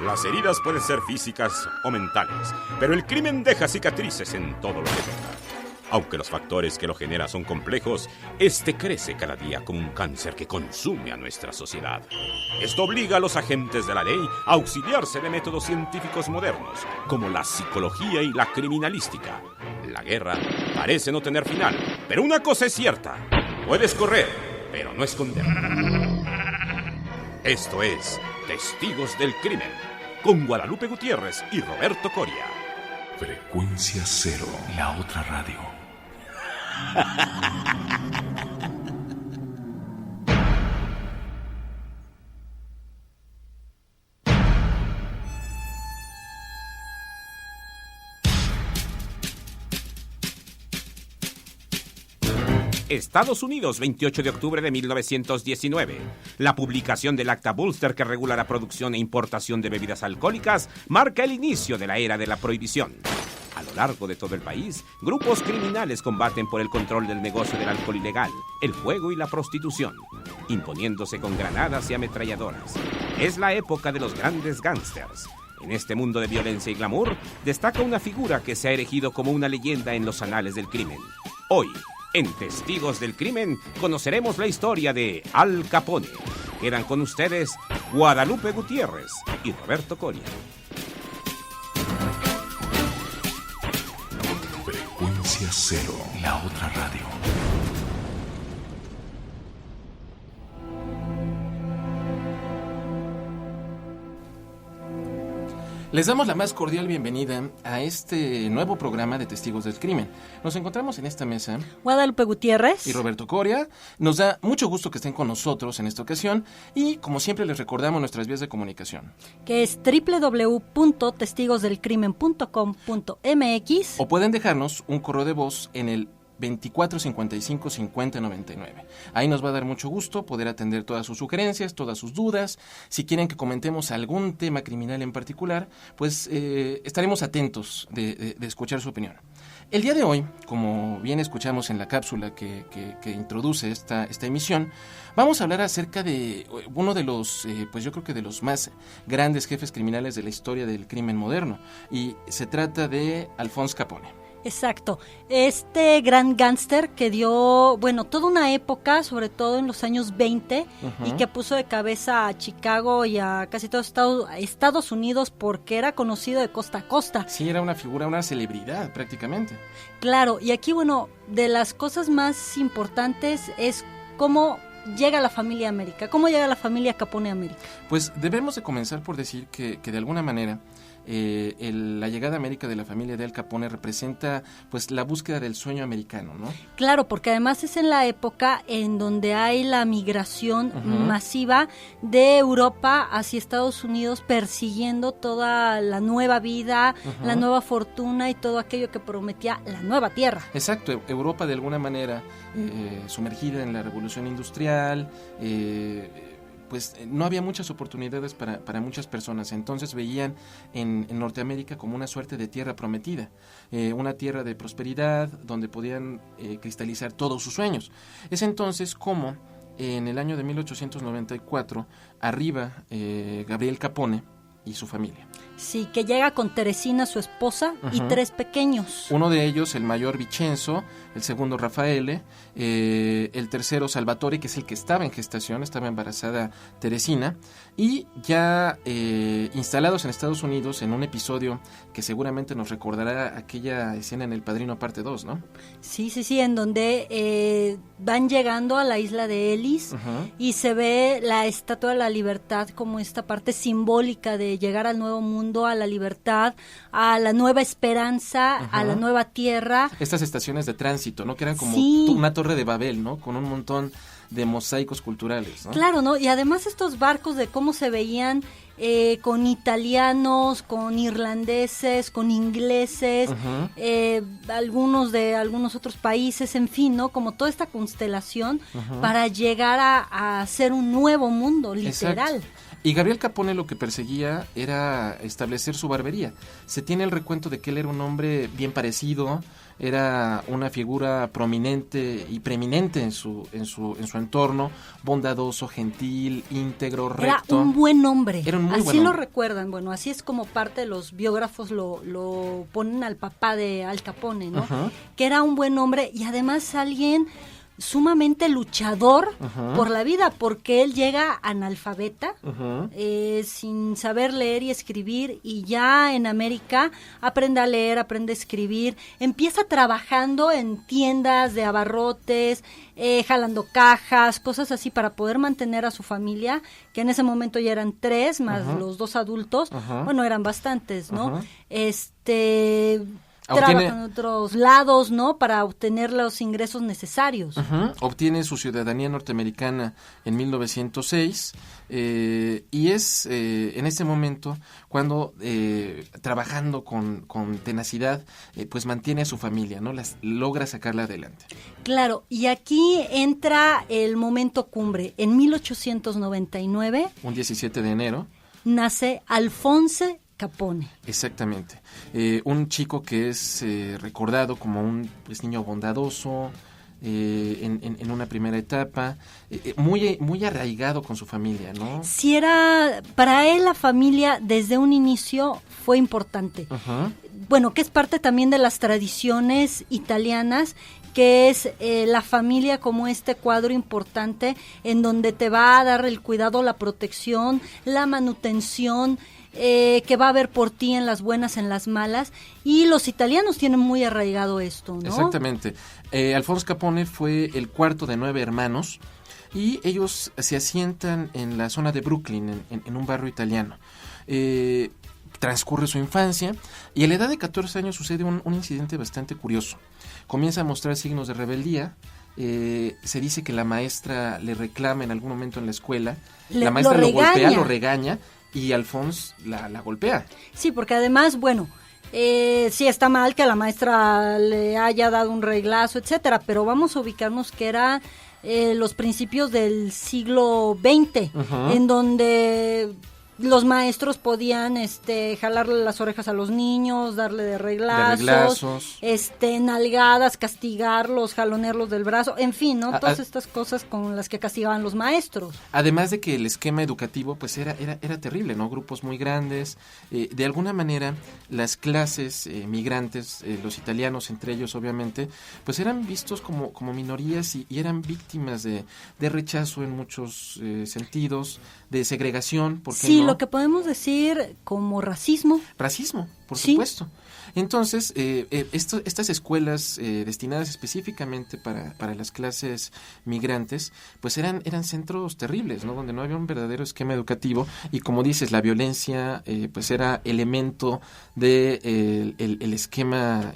Las heridas pueden ser físicas o mentales, pero el crimen deja cicatrices en todo lo que toca. Aunque los factores que lo generan son complejos, este crece cada día como un cáncer que consume a nuestra sociedad. Esto obliga a los agentes de la ley a auxiliarse de métodos científicos modernos, como la psicología y la criminalística. La guerra parece no tener final, pero una cosa es cierta: puedes correr, pero no esconder. Esto es Testigos del Crimen, con Guadalupe Gutiérrez y Roberto Coria. Frecuencia Cero, la otra radio. Estados Unidos, 28 de octubre de 1919. La publicación del Acta Bulster, que regula la producción e importación de bebidas alcohólicas, marca el inicio de la era de la prohibición. A lo largo de todo el país, grupos criminales combaten por el control del negocio del alcohol ilegal, el juego y la prostitución, imponiéndose con granadas y ametralladoras. Es la época de los grandes gángsters. En este mundo de violencia y glamour, destaca una figura que se ha erigido como una leyenda en los anales del crimen. Hoy, en Testigos del Crimen, conoceremos la historia de Al Capone. Quedan con ustedes Guadalupe Gutiérrez y Roberto Coria. Frecuencia Cero, la otra radio. Les damos la más cordial bienvenida a este nuevo programa de Testigos del Crimen. Nos encontramos en esta mesa Guadalupe Gutiérrez y Roberto Coria. Nos da mucho gusto que estén con nosotros en esta ocasión y, como siempre, les recordamos nuestras vías de comunicación. Que es www.testigosdelcrimen.com.mx. O pueden dejarnos un correo de voz en el 2455-5099. Ahí nos va a dar mucho gusto poder atender todas sus sugerencias, todas sus dudas. Si quieren que comentemos algún tema criminal en particular, pues estaremos atentos de escuchar su opinión. El día de hoy, como bien escuchamos en la cápsula que introduce esta emisión, vamos a hablar acerca de uno de los, pues yo creo que de los más grandes jefes criminales de la historia del crimen moderno, y se trata de Alphonse Capone. Exacto, este gran gángster que dio, bueno, toda una época, sobre todo en los años 20, y que puso de cabeza a Chicago y a casi todos Estados Unidos, porque era conocido de costa a costa. Sí, era una figura, una celebridad prácticamente. Claro, y aquí, bueno, de las cosas más importantes es cómo llega la familia a América, cómo llega la familia Capone a América. Pues debemos de comenzar por decir que de alguna manera la llegada a América de la familia de Al Capone representa pues la búsqueda del sueño americano, ¿no? Claro, porque además es en la época en donde hay la migración masiva de Europa hacia Estados Unidos, persiguiendo toda la nueva vida, la nueva fortuna y todo aquello que prometía la nueva tierra. Exacto, Europa de alguna manera sumergida en la revolución industrial, pues no había muchas oportunidades para muchas personas. Entonces veían en Norteamérica como una suerte de tierra prometida, una tierra de prosperidad donde podían cristalizar todos sus sueños. Es entonces como en el año de 1894 arriba Gabriel Capone y su familia. Sí, que llega con Teresina, su esposa, y 3 pequeños. Uno de ellos, el mayor Vincenzo, el segundo Raffaele, el tercero Salvatore, que es el que estaba en gestación, estaba embarazada Teresina, y ya instalados en Estados Unidos en un episodio que seguramente nos recordará aquella escena en El Padrino parte 2, ¿no? Sí, en donde van llegando a la isla de Ellis y se ve la Estatua de la Libertad como esta parte simbólica de llegar al nuevo mundo, a la libertad, a la nueva esperanza, a la nueva tierra. Estas estaciones de tránsito, ¿no? Que eran como una torre de Babel, ¿no? Con un montón de mosaicos culturales, ¿no? Claro, ¿no? Y además estos barcos de cómo se veían con italianos, con irlandeses, con ingleses, algunos de algunos otros países, en fin, ¿no? Como toda esta constelación para llegar a hacer un nuevo mundo, literal. Exacto. Y Gabriel Capone lo que perseguía era establecer su barbería. Se tiene el recuento de que él era un hombre bien parecido, era una figura prominente y preeminente en su entorno, bondadoso, gentil, íntegro, recto. Era un buen hombre. Era un muy así buen lo hombre. recuerdan. Bueno, así es como parte de los biógrafos lo ponen al papá de Al Capone, ¿no? Ajá. Que era un buen hombre y además alguien sumamente luchador por la vida, porque él llega analfabeta, sin saber leer y escribir, y ya en América aprende a leer, aprende a escribir, empieza trabajando en tiendas de abarrotes, jalando cajas, cosas así para poder mantener a su familia, que en ese momento ya eran 3 más los 2 adultos, bueno, eran bastantes, ¿no? Trabaja en otros lados, ¿no? Para obtener los ingresos necesarios. Obtiene su ciudadanía norteamericana en 1906 y es en este momento cuando trabajando con tenacidad pues mantiene a su familia, ¿no? Logra sacarla adelante. Claro, y aquí entra el momento cumbre. En 1899, un 17 de enero, nace Alphonse Capone. Exactamente. Un chico que es recordado como un niño bondadoso, en una primera etapa, muy arraigado con su familia, ¿no? Sí, para él la familia desde un inicio fue importante. Bueno, que es parte también de las tradiciones italianas, que es la familia como este cuadro importante en donde te va a dar el cuidado, la protección, la manutención, que va a haber por ti en las buenas, en las malas, y los italianos tienen muy arraigado esto, ¿no? Exactamente. Alphonse Capone fue el cuarto de 9 hermanos y ellos se asientan en la zona de Brooklyn, en un barrio italiano. Transcurre su infancia y a la edad de 14 años sucede un incidente bastante curioso. Comienza a mostrar signos de rebeldía. Se dice que la maestra le reclama en algún momento en la escuela. La maestra lo golpea, lo regaña y Alphonse la golpea. Sí, porque además, bueno, sí está mal que a la maestra le haya dado un reglazo, etcétera, pero vamos a ubicarnos que era los principios del siglo XX, en donde los maestros podían jalarle las orejas a los niños, darle de reglazos, nalgadas, castigarlos, jalonearlos del brazo, en fin, ¿no? Todas estas cosas con las que castigaban los maestros. Además de que el esquema educativo pues era terrible, ¿no? Grupos muy grandes, de alguna manera las clases migrantes, los italianos entre ellos obviamente, pues eran vistos como minorías y eran víctimas de rechazo en muchos sentidos, de segregación, ¿por qué no? Lo que podemos decir como racismo. Racismo, por supuesto. Entonces, estas escuelas destinadas específicamente para las clases migrantes, pues eran centros terribles, ¿no? Donde no había un verdadero esquema educativo y, como dices, la violencia pues era elemento de el esquema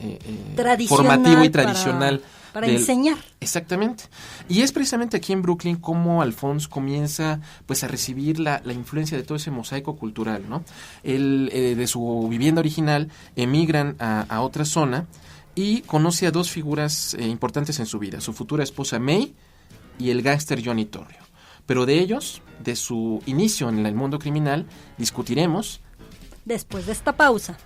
formativo y tradicional. Para enseñar. Exactamente. Y es precisamente aquí en Brooklyn como Alphonse comienza pues a recibir la influencia de todo ese mosaico cultural, ¿no? Él, de su vivienda original, emigran a otra zona y conoce a 2 figuras importantes en su vida, su futura esposa May y el gángster Johnny Torrio. Pero de ellos, de su inicio en el mundo criminal, discutiremos después de esta pausa.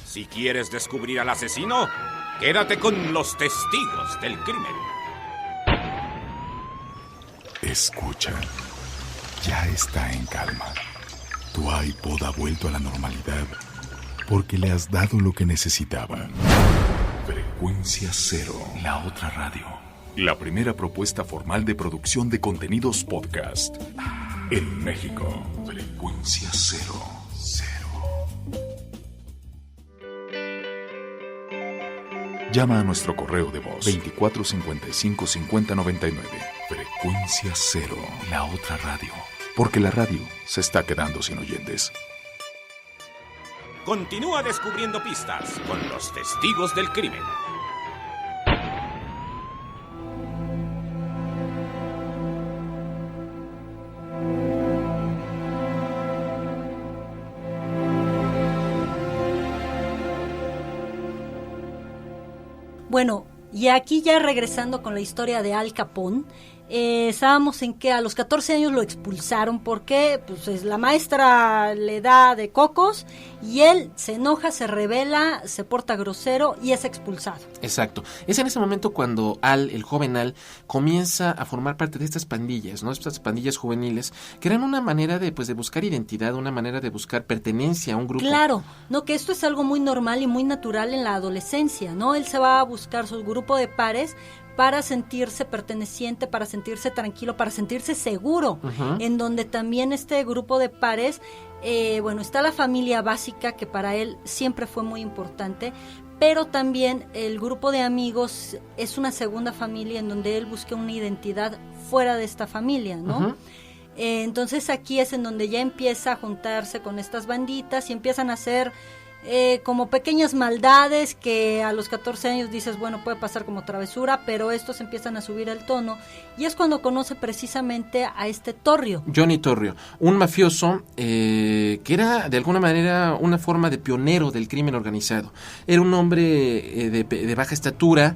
Si quieres descubrir al asesino, quédate con los testigos del crimen. Escucha, ya está en calma. Tu iPod ha vuelto a la normalidad porque le has dado lo que necesitaba. Frecuencia Cero, la otra radio. La primera propuesta formal de producción de contenidos podcast en México. Frecuencia Cero. Llama a nuestro correo de voz 2455-5099. Frecuencia Cero, la otra radio. Porque la radio se está quedando sin oyentes. Continúa descubriendo pistas con los testigos del crimen. Bueno, y aquí ya regresando con la historia de Al Capone, estábamos en que a los 14 años lo expulsaron porque pues la maestra le da de cocos y él se enoja, se rebela, se porta grosero y es expulsado. Exacto. Es en ese momento cuando Al, el joven Al, comienza a formar parte de estas pandillas, ¿no? Estas pandillas juveniles que eran una manera de buscar identidad, una manera de buscar pertenencia a un grupo. Claro, no, que esto es algo muy normal y muy natural en la adolescencia, ¿no? Él se va a buscar su grupo de pares para sentirse perteneciente, para sentirse tranquilo, para sentirse seguro, en donde también este grupo de pares, está la familia básica, que para él siempre fue muy importante, pero también el grupo de amigos es una segunda familia en donde él busca una identidad fuera de esta familia, ¿no? Entonces aquí es en donde ya empieza a juntarse con estas banditas y empiezan a hacer como pequeñas maldades que a los 14 años dices, bueno, puede pasar como travesura, pero estos empiezan a subir el tono y es cuando conoce precisamente a este Torrio. Johnny Torrio, un mafioso que era de alguna manera una forma de pionero del crimen organizado. Era un hombre de baja estatura,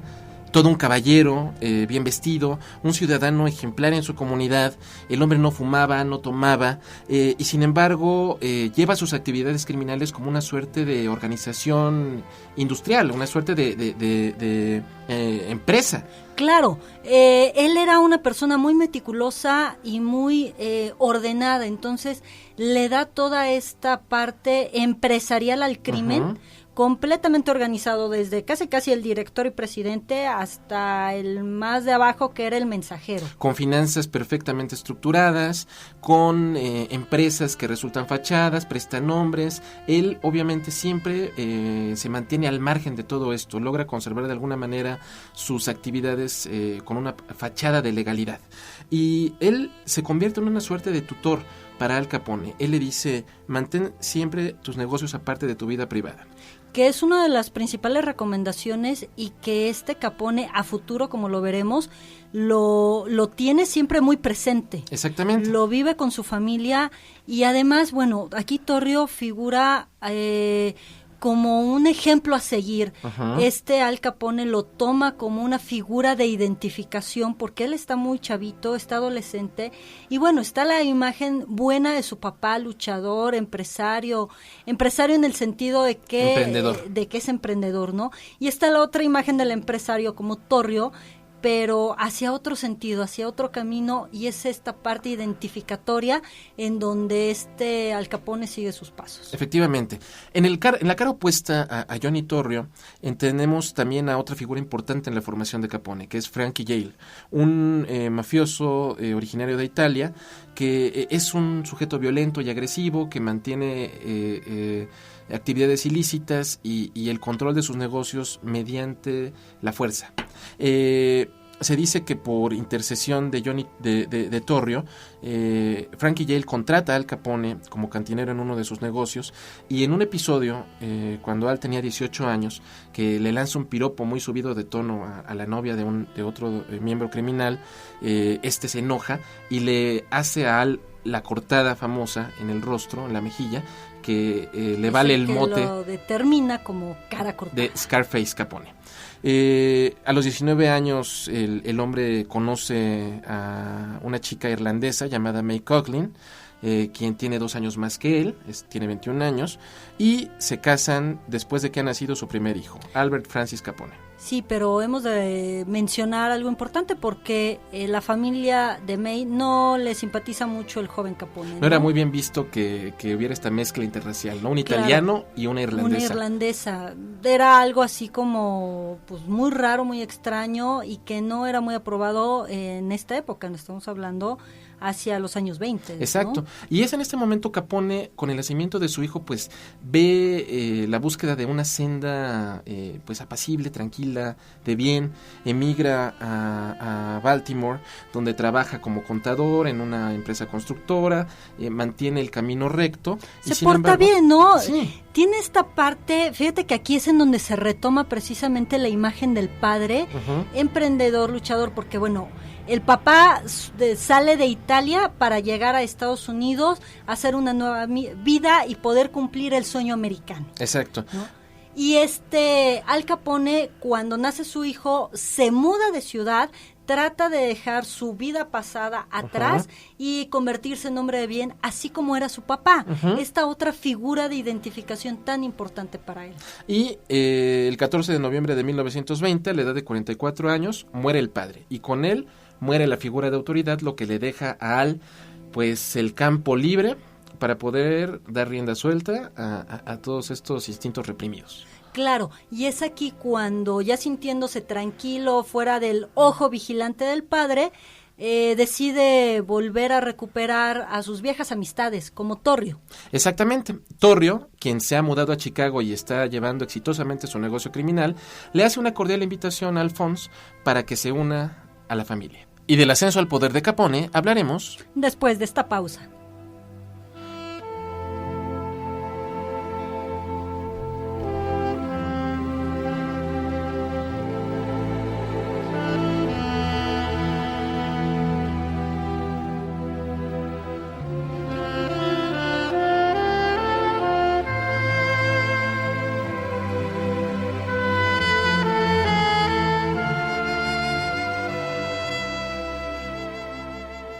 todo un caballero, bien vestido, un ciudadano ejemplar en su comunidad. El hombre no fumaba, no tomaba, y sin embargo lleva sus actividades criminales como una suerte de organización industrial, una suerte de empresa. Claro, él era una persona muy meticulosa y muy ordenada, entonces le da toda esta parte empresarial al crimen, completamente organizado, desde casi el director y presidente hasta el más de abajo, que era el mensajero. Con finanzas perfectamente estructuradas, con empresas que resultan fachadas, prestanombres. Él obviamente siempre se mantiene al margen de todo esto, logra conservar de alguna manera sus actividades con una fachada de legalidad. Y él se convierte en una suerte de tutor para Al Capone. Él le dice, mantén siempre tus negocios aparte de tu vida privada. Que es una de las principales recomendaciones y que este Capone a futuro, como lo veremos, lo tiene siempre muy presente. Exactamente. Lo vive con su familia y además, bueno, aquí Torrio figura como un ejemplo a seguir. Al Capone lo toma como una figura de identificación porque él está muy chavito, está adolescente y bueno, está la imagen buena de su papá, luchador, empresario en el sentido de que es emprendedor, ¿no? Y está la otra imagen del empresario como Torrio, pero hacia otro sentido, hacia otro camino, y es esta parte identificatoria en donde Al Capone sigue sus pasos. Efectivamente. En la cara opuesta a Johnny Torrio, tenemos también a otra figura importante en la formación de Capone, que es Frankie Yale, un mafioso originario de Italia, que es un sujeto violento y agresivo, que mantiene actividades ilícitas y el control de sus negocios mediante la fuerza. Se dice que por intercesión de Torrio, Frankie Yale contrata a Al Capone como cantinero en uno de sus negocios, y en un episodio, cuando Al tenía 18 años, que le lanza un piropo muy subido de tono a la novia de otro miembro criminal, se enoja y le hace a Al la cortada famosa en el rostro, en la mejilla, que le vale el mote. Lo determina como cara cortada. De Scarface Capone. A los 19 años el hombre conoce a una chica irlandesa llamada May Coughlin, quien tiene 2 años más que él, tiene 21 años, y se casan después de que ha nacido su primer hijo, Albert Francis Capone. Sí, pero hemos de mencionar algo importante porque la familia de May no le simpatiza mucho el joven Capone. No era muy bien visto que hubiera esta mezcla interracial, ¿no? Un italiano y una irlandesa. Una irlandesa. Era algo así como pues muy raro, muy extraño y que no era muy aprobado en esta época. Estamos hablando hacia los años 20. Exacto. ¿No? Y es en este momento Capone, con el nacimiento de su hijo, pues ve la búsqueda de una senda pues apacible, tranquila, de bien. Emigra a Baltimore, donde trabaja como contador en una empresa constructora, mantiene el camino recto. Se porta bien, ¿no? Sí. Tiene esta parte, fíjate que aquí es en donde se retoma precisamente la imagen del padre, emprendedor, luchador, porque bueno, el papá sale de Italia para llegar a Estados Unidos, hacer una nueva vida y poder cumplir el sueño americano. Exacto. ¿No? Y Al Capone, cuando nace su hijo, se muda de ciudad, trata de dejar su vida pasada atrás y convertirse en hombre de bien, así como era su papá. Esta otra figura de identificación tan importante para él. Y el 14 de noviembre de 1920, a la edad de 44 años, muere el padre. Y con él muere la figura de autoridad, lo que le deja a Al, pues, el campo libre para poder dar rienda suelta a todos estos instintos reprimidos. Claro, y es aquí cuando, ya sintiéndose tranquilo, fuera del ojo vigilante del padre, decide volver a recuperar a sus viejas amistades, como Torrio. Exactamente. Torrio, quien se ha mudado a Chicago y está llevando exitosamente su negocio criminal, le hace una cordial invitación a Alphonse para que se una a la familia. Y del ascenso al poder de Capone hablaremos después de esta pausa.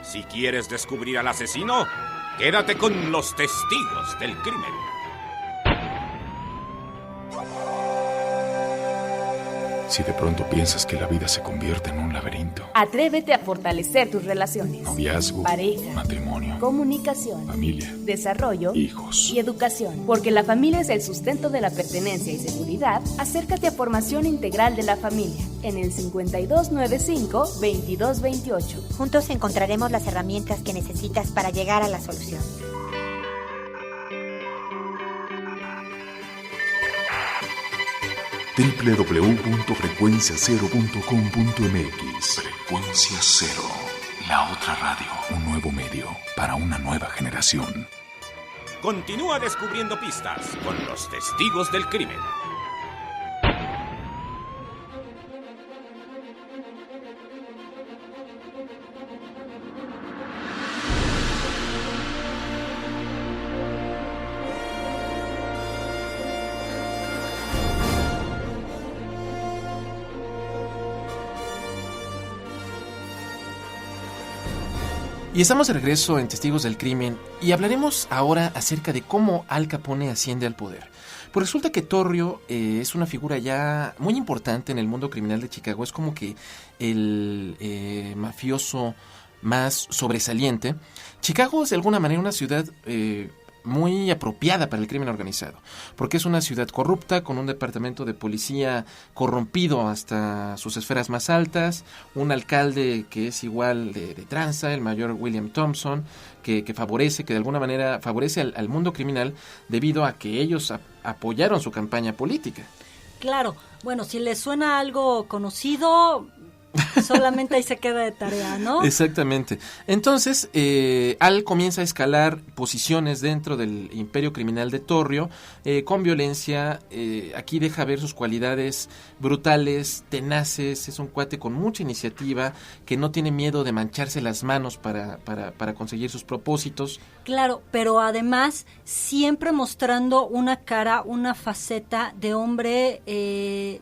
Si quieres descubrir al asesino, quédate con los testigos del crimen. Si de pronto piensas que la vida se convierte en un laberinto, atrévete a fortalecer tus relaciones. noviazgo, pareja, matrimonio, comunicación, familia, desarrollo hijos y educación. Porque la familia es el sustento de la pertenencia y seguridad. Acércate a Formación Integral de la Familia en el 5295-2228. Juntos encontraremos las herramientas que necesitas para llegar a la solución. www.frecuenciacero.com.mx. Frecuencia Cero, la otra radio, un nuevo medio para una nueva generación. Continúa descubriendo pistas con los testigos del crimen. Y estamos de regreso en Testigos del Crimen y hablaremos ahora acerca de cómo Al Capone asciende al poder. Pues resulta que Torrio es una figura ya muy importante en el mundo criminal de Chicago. Es como que el mafioso más sobresaliente. Chicago es de alguna manera una ciudad muy apropiada para el crimen organizado, porque es una ciudad corrupta, con un departamento de policía corrompido hasta sus esferas más altas, un alcalde que es igual de tranza, el mayor William Thompson, que favorece, que de alguna manera favorece al mundo criminal debido a que ellos apoyaron su campaña política. Claro, bueno, si les suena algo conocido, solamente ahí se queda de tarea, ¿no? Exactamente. Entonces, Al comienza a escalar posiciones dentro del imperio criminal de Torrio, con violencia. Aquí deja ver sus cualidades brutales, tenaces. Es un cuate con mucha iniciativa, que no tiene miedo de mancharse las manos para conseguir sus propósitos. Claro, pero además siempre mostrando una cara, una faceta de hombre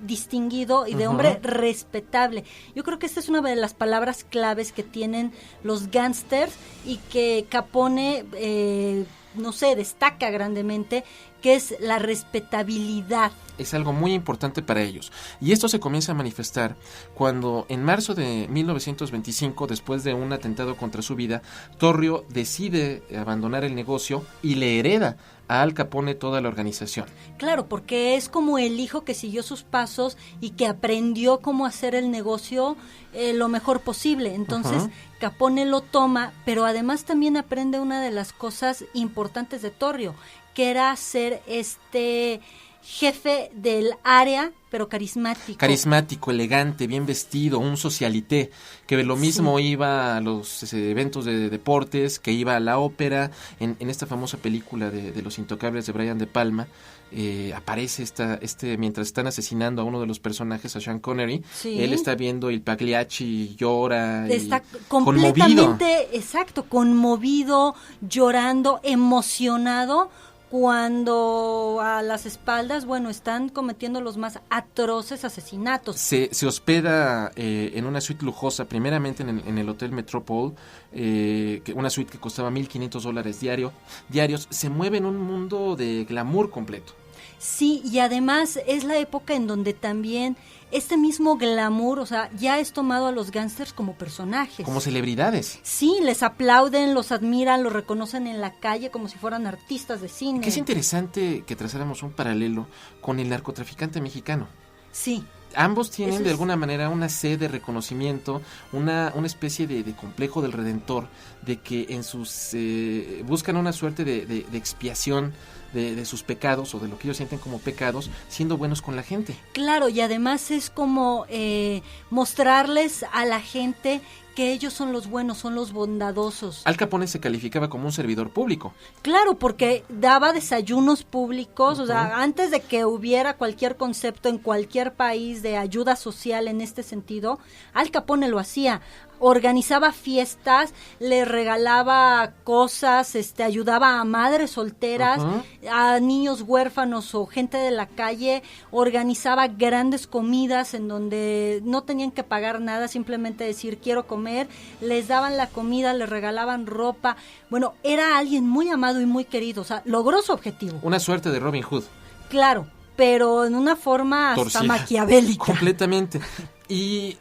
distinguido y de hombre respetable. Yo creo que esta es una de las palabras claves que tienen los gángsters y que Capone, no sé, destaca grandemente, que es la respetabilidad. Es algo muy importante para ellos. Y esto se comienza a manifestar cuando en marzo de 1925, después de un atentado contra su vida, Torrio decide abandonar el negocio y le hereda a Al Capone toda la organización. Claro, porque es como el hijo que siguió sus pasos y que aprendió cómo hacer el negocio lo mejor posible. Entonces, Capone lo toma, pero además también aprende una de las cosas importantes de Torrio, que era ser jefe del área, pero carismático. Carismático, elegante, bien vestido, un socialité, que lo mismo iba a los eventos de deportes, que iba a la ópera. En esta famosa película de Los Intocables de Brian De Palma, aparece mientras están asesinando a uno de los personajes, a Sean Connery. Sí. Él está viendo el Pagliacci, llora, está completamente conmovido, llorando, emocionado cuando a las espaldas, bueno, están cometiendo los más atroces asesinatos. Se hospeda en una suite lujosa, primeramente en el Hotel Metropole, una suite que costaba $1,500 diarios. Se mueve en un mundo de glamour completo. Sí, y además es la época en donde también este mismo glamour, o sea, ya es tomado a los gángsters como personajes. Como celebridades. Sí, les aplauden, los admiran, los reconocen en la calle como si fueran artistas de cine. Que es interesante que trazáramos un paralelo con el narcotraficante mexicano. Sí. Ambos tienen de alguna manera una sed de reconocimiento, una especie de complejo del redentor, de que en sus buscan una suerte de expiación de sus pecados, o de lo que ellos sienten como pecados, siendo buenos con la gente. Claro, y además es como mostrarles a la gente que ellos son los buenos, son los bondadosos. Al Capone se calificaba como un servidor público. Claro, porque daba desayunos públicos, o sea, antes de que hubiera cualquier concepto en cualquier país de ayuda social en este sentido, Al Capone lo hacía. Organizaba fiestas, le regalaba cosas, ayudaba a madres solteras, a niños huérfanos o gente de la calle, organizaba grandes comidas en donde no tenían que pagar nada, simplemente decir quiero comer, les daban la comida, les regalaban ropa. Bueno, era alguien muy amado y muy querido, o sea, logró su objetivo. Una suerte de Robin Hood. Claro, pero en una forma hasta maquiavélica. Completamente. Y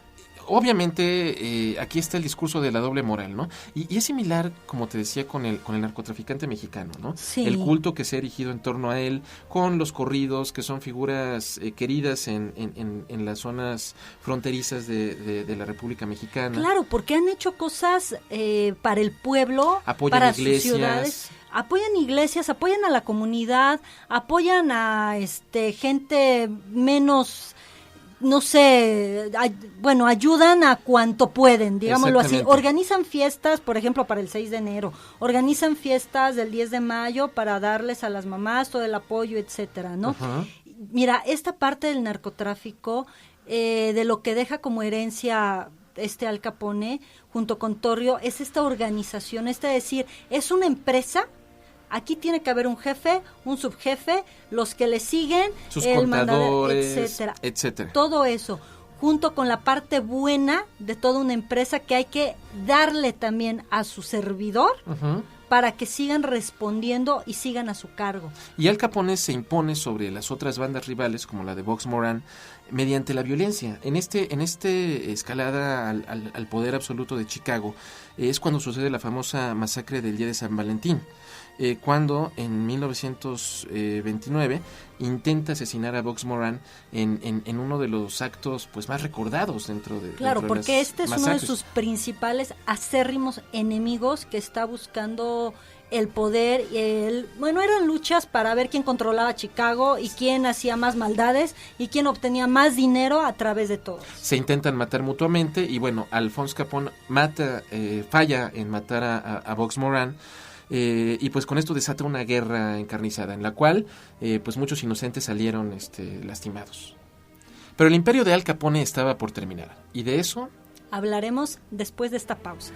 obviamente aquí está el discurso de la doble moral, ¿no? Y es similar, como te decía, con el narcotraficante mexicano, ¿no? Sí. El culto que se ha erigido en torno a él, con los corridos, que son figuras queridas en las zonas fronterizas de la República Mexicana. Claro, porque han hecho cosas para el pueblo, apoyan para iglesias, sus ciudades. Apoyan iglesias, apoyan a la comunidad, apoyan a gente menos, no sé, bueno, ayudan a cuanto pueden, digámoslo así. Organizan fiestas, por ejemplo, para el 6 de enero, organizan fiestas del 10 de mayo para darles a las mamás todo el apoyo, etcétera, ¿no? Mira, esta parte del narcotráfico, de lo que deja como herencia Al Capone, junto con Torrio, es esta organización, es decir, es una empresa. Aquí tiene que haber un jefe, un subjefe, los que le siguen, sus el contadores, etcétera. Todo eso, junto con la parte buena de toda una empresa que hay que darle también a su servidor para que sigan respondiendo y sigan a su cargo. Y Al Capone se impone sobre las otras bandas rivales, como la de Bugs Moran, mediante la violencia. En este escalada al poder absoluto de Chicago, es cuando sucede la famosa masacre del día de San Valentín. Cuando en 1929 intenta asesinar a Bugs Moran en uno de los actos pues más recordados dentro de Claro, dentro de porque este es masacres. uno de sus principales acérrimos enemigos, que está buscando el poder. Eran luchas para ver quién controlaba Chicago y quién hacía más maldades y quién obtenía más dinero a través de todo. Se intentan matar mutuamente y bueno, Alphonse Capone falla en matar a Bugs Moran. Y pues con esto desata una guerra encarnizada en la cual pues muchos inocentes salieron lastimados. Pero el imperio de Al Capone estaba por terminar, y de eso hablaremos después de esta pausa.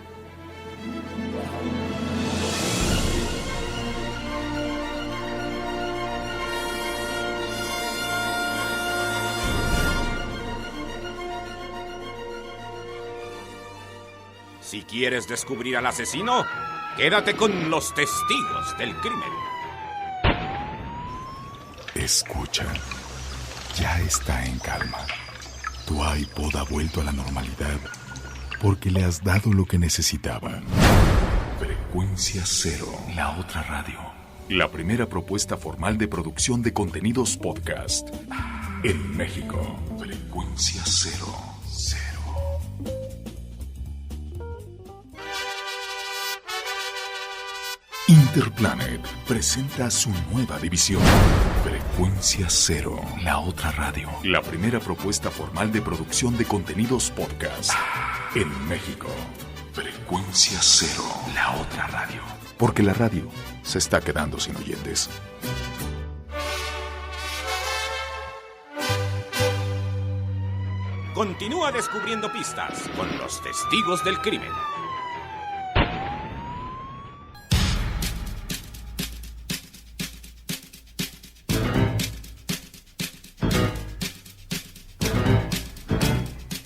Si quieres descubrir al asesino, quédate con los testigos del crimen. Escucha, ya está en calma. Tu iPod ha vuelto a la normalidad porque le has dado lo que necesitaba. Frecuencia Cero, la otra radio. La primera propuesta formal de producción de contenidos podcast en México. Frecuencia Cero. Interplanet presenta su nueva división. Frecuencia Cero, la otra radio. La primera propuesta formal de producción de contenidos podcast en México. Frecuencia Cero, la otra radio. Porque la radio se está quedando sin oyentes. Continúa descubriendo pistas con los testigos del crimen. –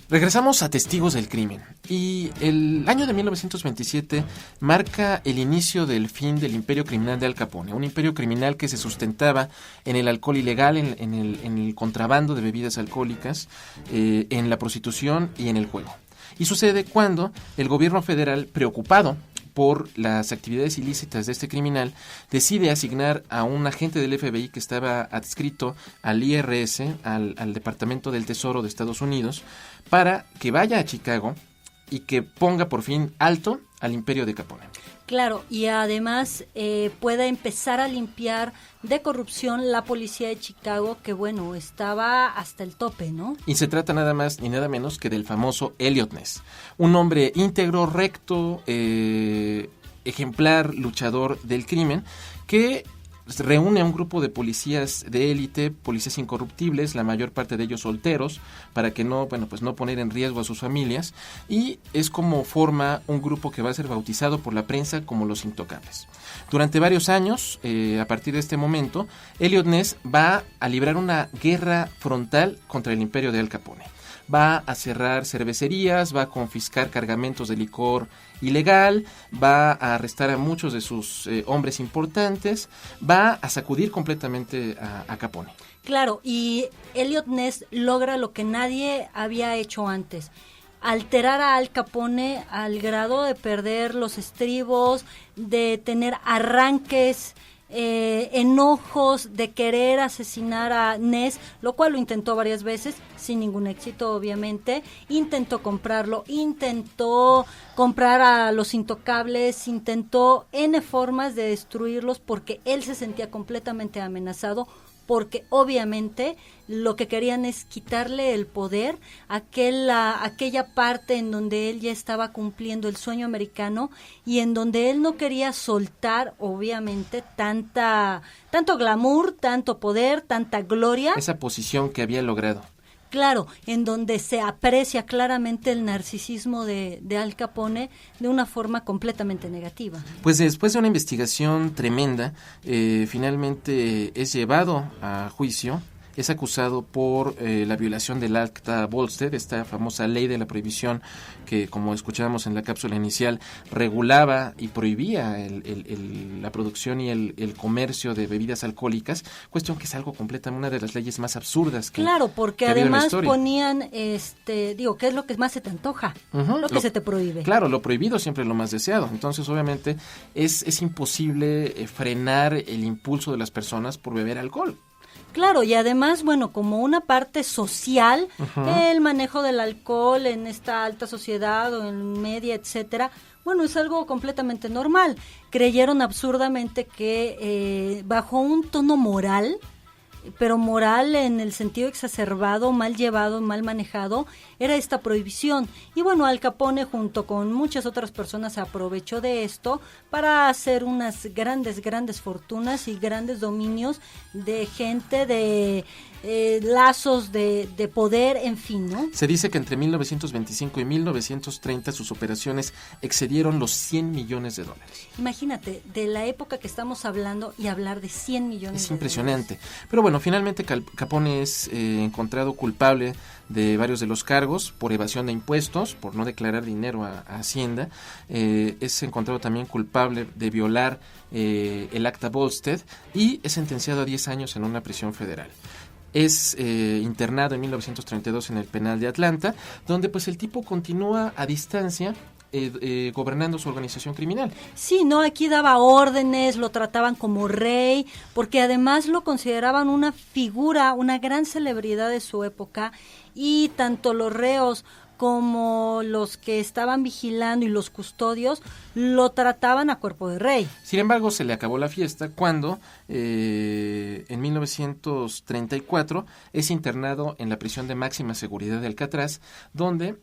Regresamos a Testigos del Crimen, y el año de 1927 marca el inicio del fin del imperio criminal de Al Capone, un imperio criminal que se sustentaba en el alcohol ilegal, en el contrabando de bebidas alcohólicas, en la prostitución y en el juego. Y sucede cuando el gobierno federal, preocupado por las actividades ilícitas de este criminal, decide asignar a un agente del FBI que estaba adscrito al IRS, al Departamento del Tesoro de Estados Unidos, para que vaya a Chicago y que ponga por fin alto al imperio de Capone. Claro, y además pueda empezar a limpiar de corrupción la policía de Chicago, que bueno, estaba hasta el tope, ¿no? Y se trata nada más ni nada menos que del famoso Eliot Ness, un hombre íntegro, recto, ejemplar, luchador del crimen, que reúne a un grupo de policías de élite, policías incorruptibles, la mayor parte de ellos solteros, para que no poner en riesgo a sus familias, y es como forma un grupo que va a ser bautizado por la prensa como los Intocables. Durante varios años, a partir de este momento, Eliot Ness va a librar una guerra frontal contra el imperio de Al Capone. Va a cerrar cervecerías, va a confiscar cargamentos de licor ilegal, va a arrestar a muchos de sus hombres importantes, va a sacudir completamente a Capone. Claro, y Eliot Ness logra lo que nadie había hecho antes: alterar a Al Capone al grado de perder los estribos, de tener arranques, enojos, de querer asesinar a Ness, lo cual lo intentó varias veces, sin ningún éxito obviamente. Intentó comprarlo, intentó comprar a los Intocables, intentó N formas de destruirlos porque él se sentía completamente amenazado, porque obviamente lo que querían es quitarle el poder, aquella parte en donde él ya estaba cumpliendo el sueño americano y en donde él no quería soltar, obviamente, tanto glamour, tanto poder, tanta gloria. Esa posición que había logrado. Claro, en donde se aprecia claramente el narcisismo de Al Capone de una forma completamente negativa. Pues después de una investigación tremenda, finalmente es llevado a juicio. Es acusado por la violación del Acta Volstead, esta famosa ley de la prohibición que, como escuchábamos en la cápsula inicial, regulaba y prohibía la producción y el comercio de bebidas alcohólicas, cuestión que es algo completamente, una de las leyes más absurdas que claro, porque que además ponían, ¿qué es lo que más se te antoja? Lo que se te prohíbe. Claro, lo prohibido siempre es lo más deseado. Entonces, obviamente, es imposible frenar el impulso de las personas por beber alcohol. Claro, y además, bueno, como una parte social, el manejo del alcohol en esta alta sociedad o en media, etcétera, bueno, es algo completamente normal. Creyeron absurdamente que bajo un tono moral, pero moral en el sentido exacerbado, mal llevado, mal manejado, era esta prohibición. Y bueno, Al Capone junto con muchas otras personas se aprovechó de esto para hacer unas grandes fortunas y grandes dominios de gente, de lazos de poder, en fin, ¿no? Se dice que entre 1925 y 1930 sus operaciones excedieron los 100 millones de dólares. Imagínate, de la época que estamos hablando y hablar de 100 millones de dólares. Es impresionante. Pero bueno, finalmente Capone es encontrado culpable de varios de los cargos por evasión de impuestos, por no declarar dinero a Hacienda. Es encontrado también culpable de violar el Acta Volstead y es sentenciado a 10 años en una prisión federal. Es internado en 1932 en el penal de Atlanta, donde pues el tipo continúa a distancia gobernando su organización criminal. Sí, no, aquí daba órdenes, lo trataban como rey, porque además lo consideraban una figura, una gran celebridad de su época, y tanto los reos como los que estaban vigilando y los custodios lo trataban a cuerpo de rey. Sin embargo, se le acabó la fiesta cuando en 1934 es internado en la prisión de máxima seguridad de Alcatraz, donde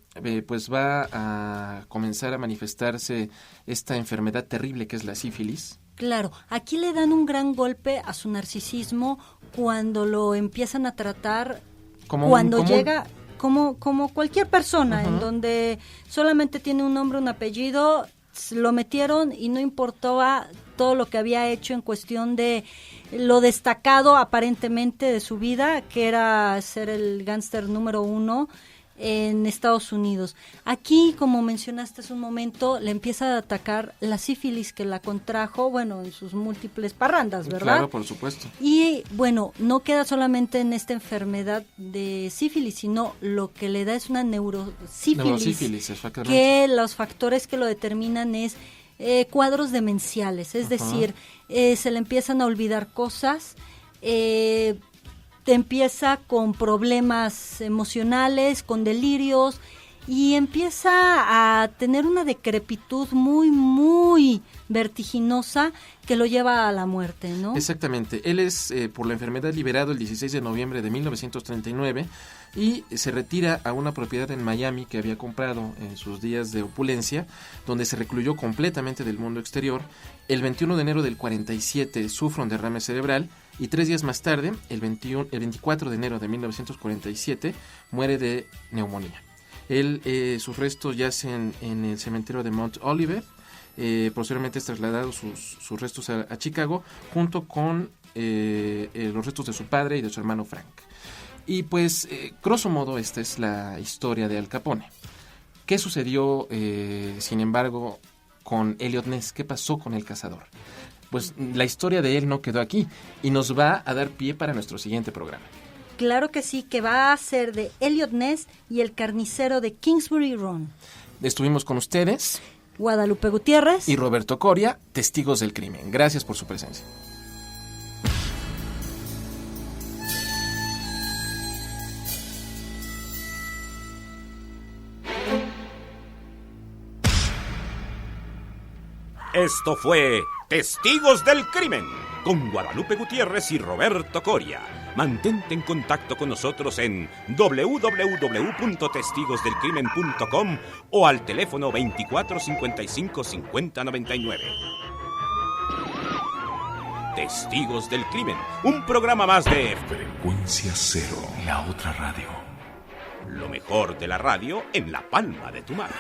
pues va a comenzar a manifestarse esta enfermedad terrible que es la sífilis. Claro, aquí le dan un gran golpe a su narcisismo cuando lo empiezan a tratar llega como cualquier persona, en donde solamente tiene un nombre, un apellido, lo metieron y no importaba todo lo que había hecho en cuestión de lo destacado aparentemente de su vida, que era ser el gángster número 1 en Estados Unidos. Aquí, como mencionaste hace un momento, le empieza a atacar la sífilis que la contrajo, bueno, en sus múltiples parrandas, ¿verdad? Claro, por supuesto. Y bueno, no queda solamente en esta enfermedad de sífilis, sino lo que le da es una neurosífilis, exactamente. que los factores que lo determinan es cuadros demenciales, es decir, se le empiezan a olvidar cosas, te empieza con problemas emocionales, con delirios, y empieza a tener una decrepitud muy, muy vertiginosa que lo lleva a la muerte, ¿no? Exactamente. Él es por la enfermedad liberado el 16 de noviembre de 1939 y se retira a una propiedad en Miami que había comprado en sus días de opulencia, donde se recluyó completamente del mundo exterior. El 21 de enero del 47 sufre un derrame cerebral y 3 días más tarde, el 24 de enero de 1947, muere de neumonía. Sus restos yacen en el cementerio de Mount Olivet. Posteriormente es trasladado sus restos a Chicago junto con los restos de su padre y de su hermano Frank. Y pues, grosso modo, esta es la historia de Al Capone. ¿Qué sucedió, sin embargo, con Eliot Ness? ¿Qué pasó con el cazador? Pues la historia de él no quedó aquí y nos va a dar pie para nuestro siguiente programa. Claro que sí, que va a ser de Eliot Ness y el carnicero de Kingsbury Run. Estuvimos con ustedes, Guadalupe Gutiérrez y Roberto Coria, testigos del crimen. Gracias por su presencia. Esto fue Testigos del Crimen con Guadalupe Gutiérrez y Roberto Coria. Mantente en contacto con nosotros en www.testigosdelcrimen.com o al teléfono 24 55 50 99. Testigos del Crimen, un programa más de Frecuencia Cero, la otra radio. lo mejor de la radio en la palma de tu mano.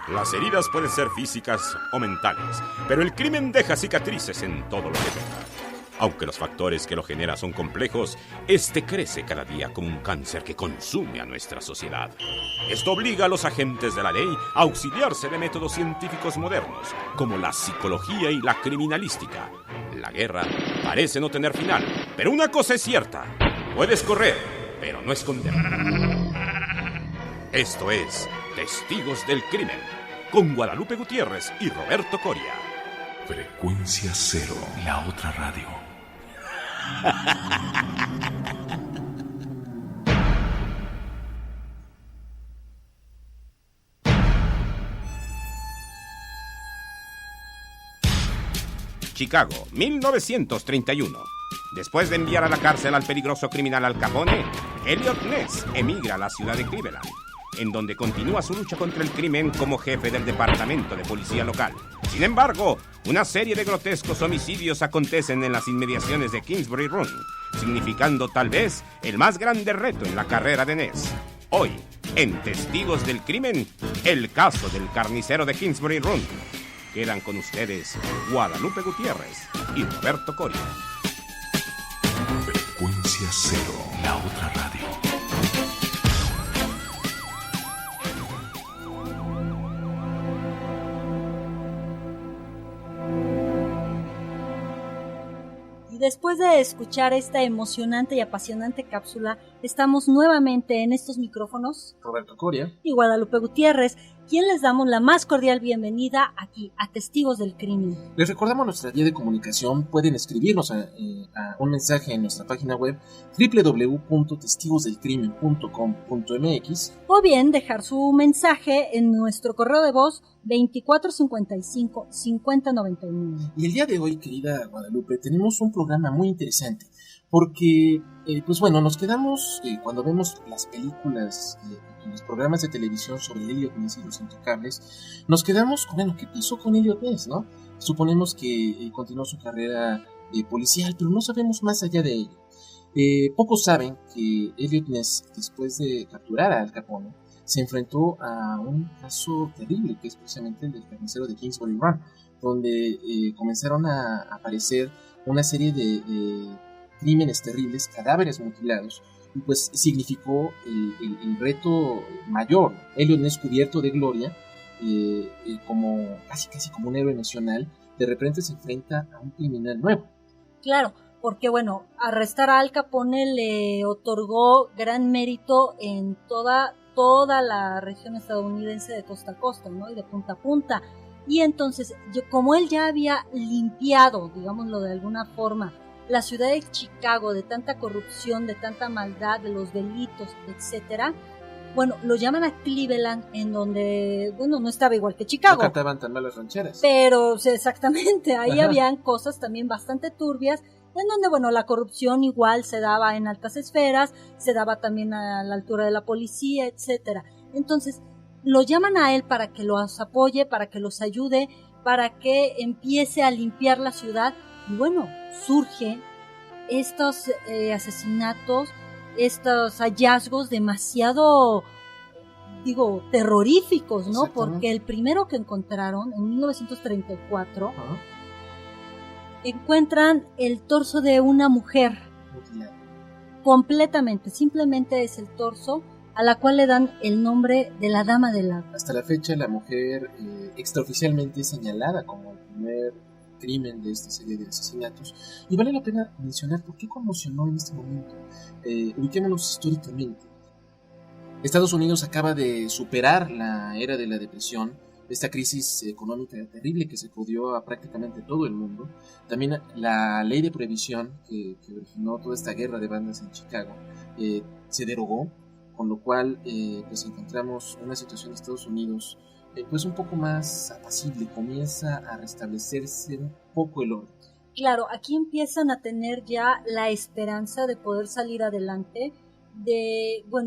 Las heridas pueden ser físicas o mentales, pero el crimen deja cicatrices en todo lo que toca. Aunque los factores que lo generan son complejos, este crece cada día como un cáncer que consume a nuestra sociedad. Esto obliga a los agentes de la ley a auxiliarse de métodos científicos modernos, como la psicología y la criminalística. La guerra parece no tener final, pero una cosa es cierta: puedes correr, pero no esconder. Esto es Testigos del Crimen, con Guadalupe Gutiérrez y Roberto Coria. Frecuencia Cero, la otra radio. Chicago, 1931. Después de enviar a la cárcel al peligroso criminal Al Capone, Eliot Ness emigra a la ciudad de Cleveland, en donde continúa su lucha contra el crimen como jefe del departamento de policía local. Sin embargo, una serie de grotescos homicidios acontecen en las inmediaciones de Kingsbury Run, significando tal vez el más grande reto en la carrera de Ness. Hoy, en Testigos del Crimen, el caso del carnicero de Kingsbury Run. Quedan con ustedes Guadalupe Gutiérrez y Roberto Coria. Frecuencia Cero, la otra radio. Después de escuchar esta emocionante y apasionante cápsula, estamos nuevamente en estos micrófonos, Roberto Coria y Guadalupe Gutiérrez, quien les damos la más cordial bienvenida aquí a Testigos del Crimen. Les recordamos nuestra vía de comunicación. Pueden escribirnos a un mensaje en nuestra página web www.testigosdelcrimen.com.mx o bien dejar su mensaje en nuestro correo de voz 2455 5099. Y el día de hoy, querida Guadalupe, tenemos un programa muy interesante porque, pues bueno, nos quedamos cuando vemos las películas en los programas de televisión sobre Eliot Ness y los Intocables, nos quedamos con, bueno, ¿qué pasó con Eliot Ness, no? Suponemos que continuó su carrera policial, pero no sabemos más allá de ello. Pocos saben que Eliot Ness, después de capturar a Al Capone, se enfrentó a un caso terrible, que es precisamente el del carnicero de Kingsbury Run. donde comenzaron a aparecer una serie de crímenes terribles, cadáveres mutilados, y pues significó el reto mayor. Elliot Ness, cubierto de gloria, como casi como un héroe nacional, de repente se enfrenta a un criminal nuevo. Claro, porque bueno, arrestar a Al Capone le otorgó gran mérito en toda la región estadounidense de costa a costa, ¿no? Y de punta a punta. Y entonces, como él ya había limpiado, digámoslo de alguna forma, la ciudad de Chicago de tanta corrupción, de tanta maldad, de los delitos, etcétera, bueno, lo llaman a Cleveland, en donde, bueno, no estaba igual que Chicago. No cantaban tan mal las rancheras. Pero, exactamente, ahí Ajá. habían cosas también bastante turbias, en donde, bueno, la corrupción igual se daba en altas esferas, se daba también a la altura de la policía, etcétera. Entonces, lo llaman a él para que los apoye, para que los ayude, para que empiece a limpiar la ciudad. Y bueno, surgen estos asesinatos, estos hallazgos demasiado, terroríficos, ¿no? Porque el primero que encontraron en 1934, Ajá. encuentran el torso de una mujer Mutilado. completamente, simplemente es el torso, a la cual le dan el nombre de la Dama del Lago. Hasta la fecha, la mujer extraoficialmente es señalada como el primer crimen de esta serie de asesinatos, y vale la pena mencionar por qué conmocionó en este momento. Ubiquémonos históricamente. Estados Unidos acaba de superar la era de la depresión, esta crisis económica terrible que sacudió a prácticamente todo el mundo. También la ley de prohibición que originó toda esta guerra de bandas en Chicago se derogó, con lo cual pues encontramos una situación de Estados Unidos pues un poco más apacible, comienza a restablecerse un poco el orden. Claro, aquí empiezan a tener ya la esperanza de poder salir adelante,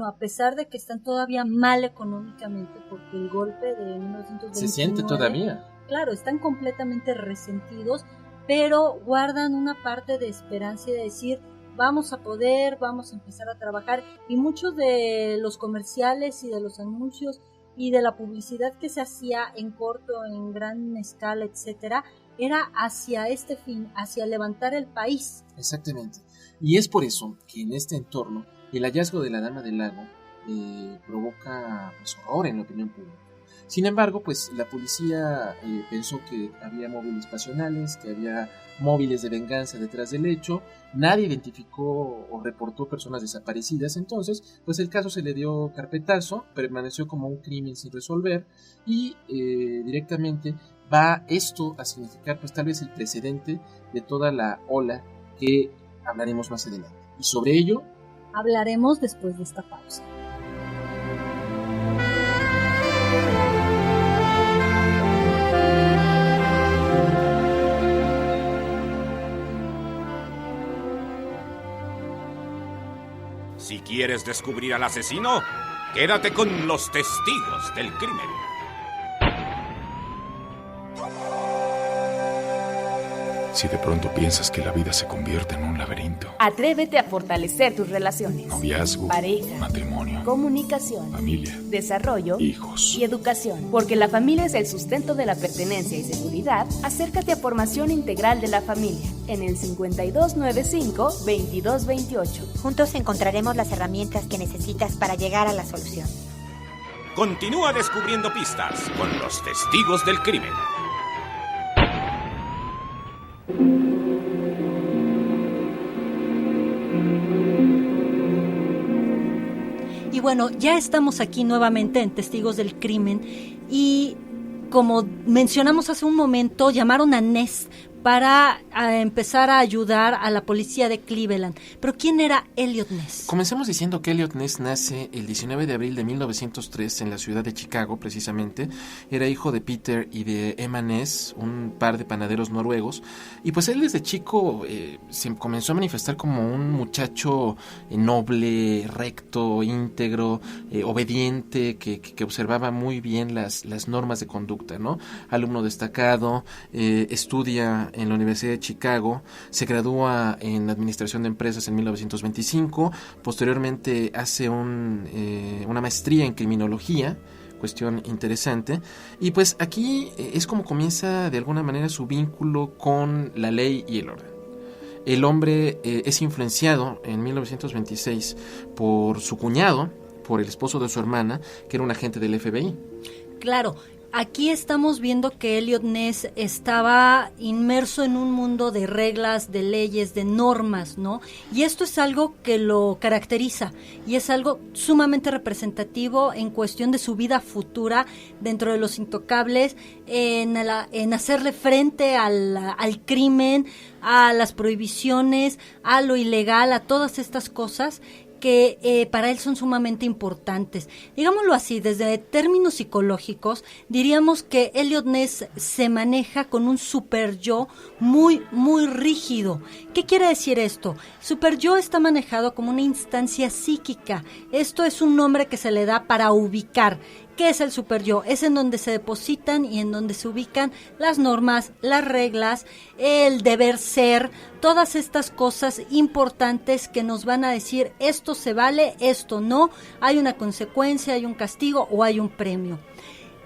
a pesar de que están todavía mal económicamente, porque el golpe de 1929... Se siente todavía. Claro, están completamente resentidos, pero guardan una parte de esperanza y de decir, vamos a poder, vamos a empezar a trabajar, y muchos de los comerciales y de los anuncios y de la publicidad que se hacía en corto, en gran escala, etcétera, era hacia este fin, hacia levantar el país. Exactamente. Y es por eso que en este entorno el hallazgo de la Dama del Lago provoca pues, horror en la opinión pública. Sin embargo, pues la policía pensó que había móviles pasionales, que había móviles de venganza detrás del hecho. Nadie identificó o reportó personas desaparecidas, entonces pues el caso se le dio carpetazo, permaneció como un crimen sin resolver y directamente va esto a significar pues tal vez el precedente de toda la ola que hablaremos más adelante. Y sobre ello hablaremos después de esta pausa. Si quieres descubrir al asesino, quédate con los testigos del crimen. Si de pronto piensas que la vida se convierte en un laberinto, Atrévete a fortalecer tus relaciones. noviazgo, Pareja, matrimonio, comunicación, familia, desarrollo hijos, y educación. Porque la familia es el sustento de la pertenencia y seguridad, acércate a Formación Integral de la Familia en el 5295-2228. Juntos encontraremos las herramientas que necesitas para llegar a la solución. Continúa descubriendo pistas con los testigos del crimen. Y bueno, ya estamos aquí nuevamente en Testigos del Crimen y como mencionamos hace un momento, llamaron a Ness para empezar a ayudar a la policía de Cleveland. Pero ¿quién era Elliot Ness? Comencemos diciendo que Elliot Ness nace el 19 de abril de 1903 en la ciudad de Chicago, precisamente. Era hijo de Peter y de Emma Ness, un par de panaderos noruegos. Y pues él desde chico se comenzó a manifestar como un muchacho noble, recto, íntegro, obediente, que observaba muy bien las normas de conducta, ¿no? Alumno destacado, estudia en la Universidad de Chicago, se gradúa en Administración de Empresas en 1925, posteriormente hace una maestría en Criminología, cuestión interesante. Y pues aquí es como comienza de alguna manera su vínculo con la ley y el orden. El hombre es influenciado en 1926 por su cuñado, por el esposo de su hermana, que era un agente del FBI. Claro, aquí estamos viendo que Eliot Ness estaba inmerso en un mundo de reglas, de leyes, de normas, ¿no? Y esto es algo que lo caracteriza y es algo sumamente representativo en cuestión de su vida futura dentro de Los Intocables, en hacerle frente al crimen, a las prohibiciones, a lo ilegal, a todas estas cosas que para él son sumamente importantes. Digámoslo así, desde términos psicológicos, diríamos que Eliot Ness se maneja con un super yo muy, muy rígido. ¿Qué quiere decir esto? Super yo está manejado como una instancia psíquica. Esto es un nombre que se le da para ubicar. ¿Qué es el super yo? Es en donde se depositan y en donde se ubican las normas, las reglas, el deber ser, todas estas cosas importantes que nos van a decir esto se vale, esto no, hay una consecuencia, hay un castigo o hay un premio.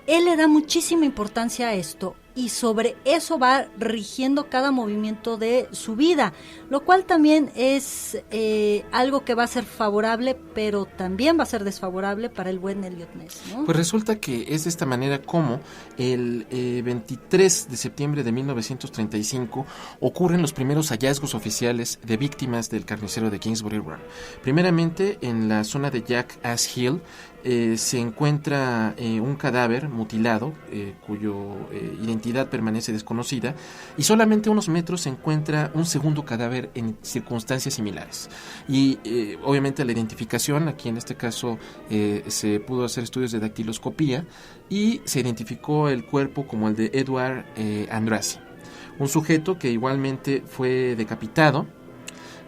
Él le da muchísima importancia a esto y sobre eso va rigiendo cada movimiento de su vida, lo cual también es algo que va a ser favorable, pero también va a ser desfavorable para el buen Eliot Ness, ¿no? Pues resulta que es de esta manera como el 23 de septiembre de 1935 ocurren los primeros hallazgos oficiales de víctimas del carnicero de Kingsbury Run. Primeramente, en la zona de Jackass Hill se encuentra un cadáver mutilado cuyo identidad permanece desconocida, y solamente a unos metros se encuentra un segundo cadáver en circunstancias similares. Y obviamente la identificación, aquí en este caso se pudo hacer estudios de dactiloscopía y se identificó el cuerpo como el de Edward Andrassy, un sujeto que igualmente fue decapitado.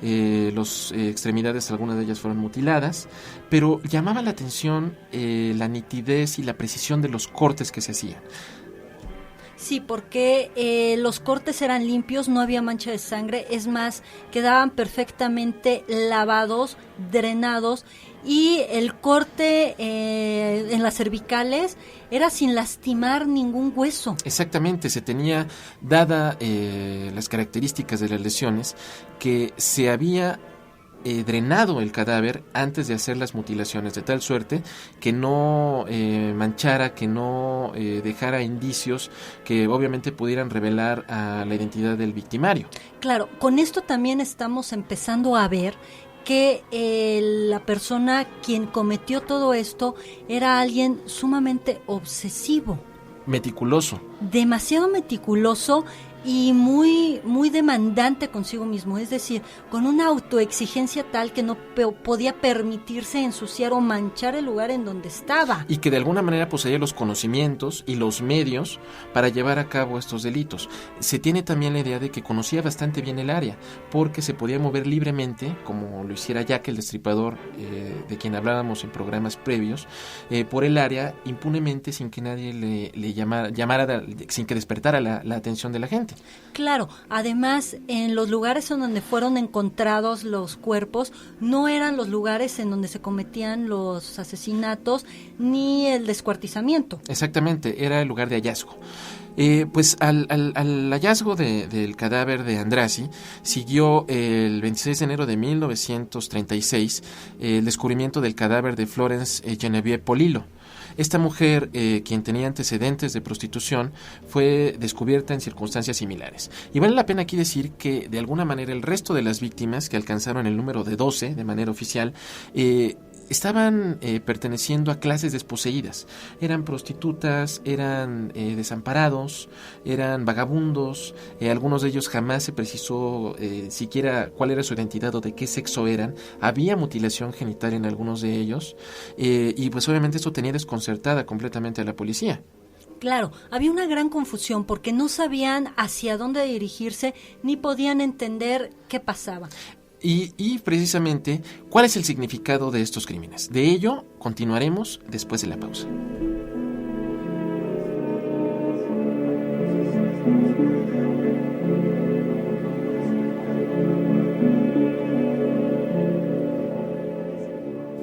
Las extremidades, algunas de ellas fueron mutiladas, pero llamaba la atención la nitidez y la precisión de los cortes que se hacían. Sí, porque los cortes eran limpios, no había mancha de sangre, es más, quedaban perfectamente lavados, drenados, y el corte en las cervicales era sin lastimar ningún hueso. Exactamente, se tenía dada las características de las lesiones, que se había drenado el cadáver antes de hacer las mutilaciones, de tal suerte que no manchara, que no dejara indicios que obviamente pudieran revelar a la identidad del victimario. Claro, con esto también estamos empezando a ver que la persona quien cometió todo esto era alguien sumamente obsesivo. Meticuloso. Demasiado meticuloso y muy, muy demandante consigo mismo, es decir, con una autoexigencia tal que no podía permitirse ensuciar o manchar el lugar en donde estaba. Y que de alguna manera poseía los conocimientos y los medios para llevar a cabo estos delitos. Se tiene también la idea de que conocía bastante bien el área, porque se podía mover libremente, como lo hiciera Jack el Destripador, de quien hablábamos en programas previos, por el área impunemente, sin que nadie le llamara, sin que despertara la atención de la gente. Claro, además en los lugares en donde fueron encontrados los cuerpos no eran los lugares en donde se cometían los asesinatos ni el descuartizamiento. Exactamente, era el lugar de hallazgo. Pues al hallazgo del cadáver de Andrassy siguió el 26 de enero de 1936 el descubrimiento del cadáver de Florence Genevieve Polillo. Esta mujer, quien tenía antecedentes de prostitución, fue descubierta en circunstancias similares. Y vale la pena aquí decir que, de alguna manera, el resto de las víctimas, que alcanzaron el número de 12 de manera oficial, estaban perteneciendo a clases desposeídas. Eran prostitutas, eran desamparados, eran vagabundos. Algunos de ellos jamás se precisó siquiera cuál era su identidad o de qué sexo eran. Había mutilación genital en algunos de ellos, y pues obviamente esto tenía desconcertada completamente a la policía. Claro, había una gran confusión porque no sabían hacia dónde dirigirse ni podían entender qué pasaba. Y precisamente, ¿cuál es el significado de estos crímenes? De ello continuaremos después de la pausa.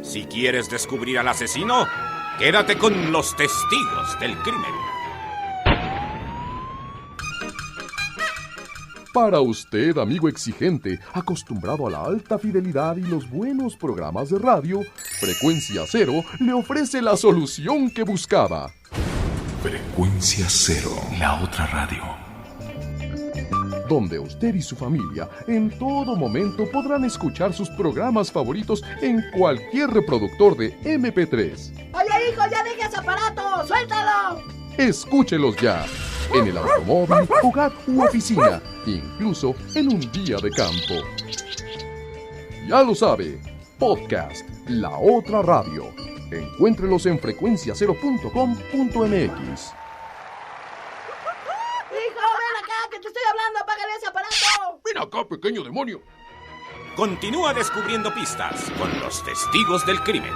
Si quieres descubrir al asesino, Quédate con los testigos del crimen. Para usted, amigo exigente, acostumbrado a la alta fidelidad y los buenos programas de radio, Frecuencia Cero le ofrece la solución que buscaba. Frecuencia Cero, la otra radio. Donde usted y su familia en todo momento podrán escuchar sus programas favoritos en cualquier reproductor de MP3. ¡Oye, hijo, ya deje ese aparato! ¡Suéltalo! Escúchelos ya, en el automóvil, hogar u oficina, incluso en un día de campo. Ya lo sabe, podcast La Otra Radio. Encuéntrelos en frecuenciacero.com.mx. ¡Hijo, ven acá, que te estoy hablando! ¡Apágale ese aparato! ¡Ven acá, pequeño demonio! Continúa descubriendo pistas con los testigos del crimen.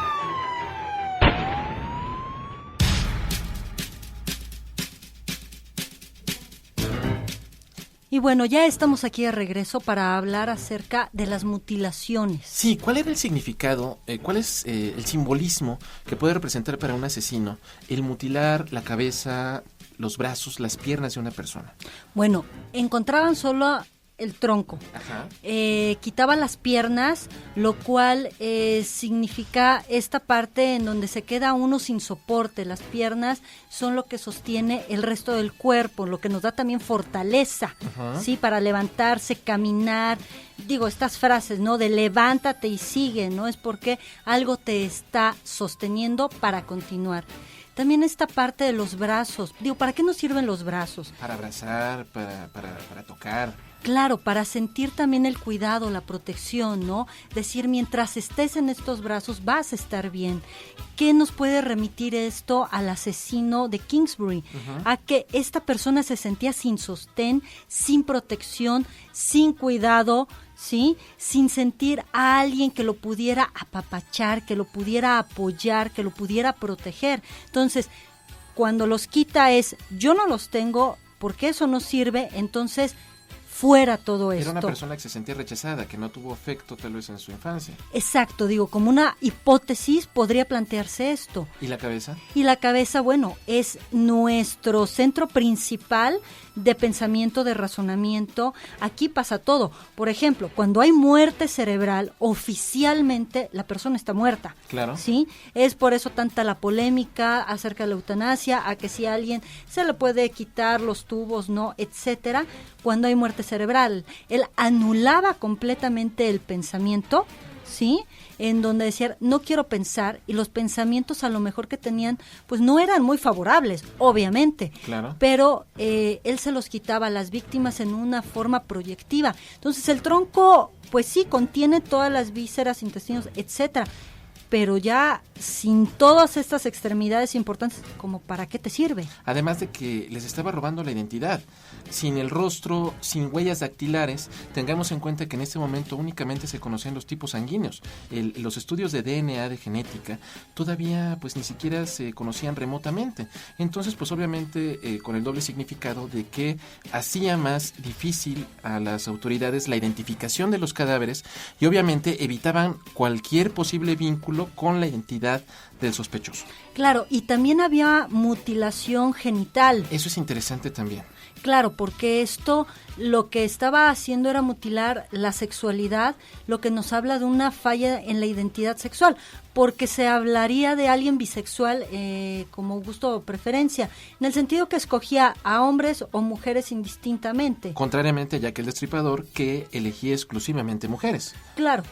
Y bueno, ya estamos aquí de regreso para hablar acerca de las mutilaciones. Sí, ¿cuál era el significado, cuál es el simbolismo que puede representar para un asesino el mutilar la cabeza, los brazos, las piernas de una persona? Bueno, encontraban solo el tronco. Ajá. Quitaba las piernas, lo cual significa esta parte en donde se queda uno sin soporte. Las piernas son lo que sostiene el resto del cuerpo, lo que nos da también fortaleza, ¿sí? Para levantarse, caminar. Digo, estas frases, ¿no? De levántate y sigue, ¿no? Es porque algo te está sosteniendo para continuar. También esta parte de los brazos. Digo, ¿para qué nos sirven los brazos? Para abrazar, para tocar. Claro, para sentir también el cuidado, la protección, ¿no? Decir, mientras estés en estos brazos vas a estar bien. ¿Qué nos puede remitir esto al asesino de Kingsbury? A que esta persona se sentía sin sostén, sin protección, sin cuidado, ¿sí? Sin sentir a alguien que lo pudiera apapachar, que lo pudiera apoyar, que lo pudiera proteger. Entonces, cuando los quita es, yo no los tengo porque eso no sirve, entonces fuera todo esto. Era una persona que se sentía rechazada, que no tuvo afecto tal vez en su infancia. Exacto, digo, como una hipótesis podría plantearse esto. ¿Y la cabeza? Y la cabeza, bueno, es nuestro centro principal de pensamiento, de razonamiento. Aquí pasa todo. Por ejemplo, cuando hay muerte cerebral, oficialmente la persona está muerta. Claro. ¿Sí? Es por eso tanta la polémica acerca de la eutanasia, a que si a alguien se le puede quitar los tubos, no, etcétera, cuando hay muerte cerebral. Él anulaba completamente el pensamiento, ¿sí? En donde decía, no quiero pensar, y los pensamientos a lo mejor que tenían, pues no eran muy favorables, obviamente. Claro. Pero él se los quitaba a las víctimas en una forma proyectiva. Entonces el tronco, pues sí, contiene todas las vísceras, intestinos, etcétera, pero ya sin todas estas extremidades importantes, ¿como para qué te sirve? Además de que les estaba robando la identidad. Sin el rostro, sin huellas dactilares, tengamos en cuenta que en este momento únicamente se conocían los tipos sanguíneos. Los estudios de DNA, de genética, todavía pues ni siquiera se conocían remotamente. Entonces pues obviamente con el doble significado de que hacía más difícil a las autoridades la identificación de los cadáveres y obviamente evitaban cualquier posible vínculo con la identidad del sospechoso. Claro, y también había mutilación genital. Eso es interesante también. Claro, porque esto lo que estaba haciendo era mutilar la sexualidad, lo que nos habla de una falla en la identidad sexual, porque se hablaría de alguien bisexual como gusto o preferencia, en el sentido que escogía a hombres o mujeres indistintamente. Contrariamente a Jack el Destripador, que elegía exclusivamente mujeres. Claro.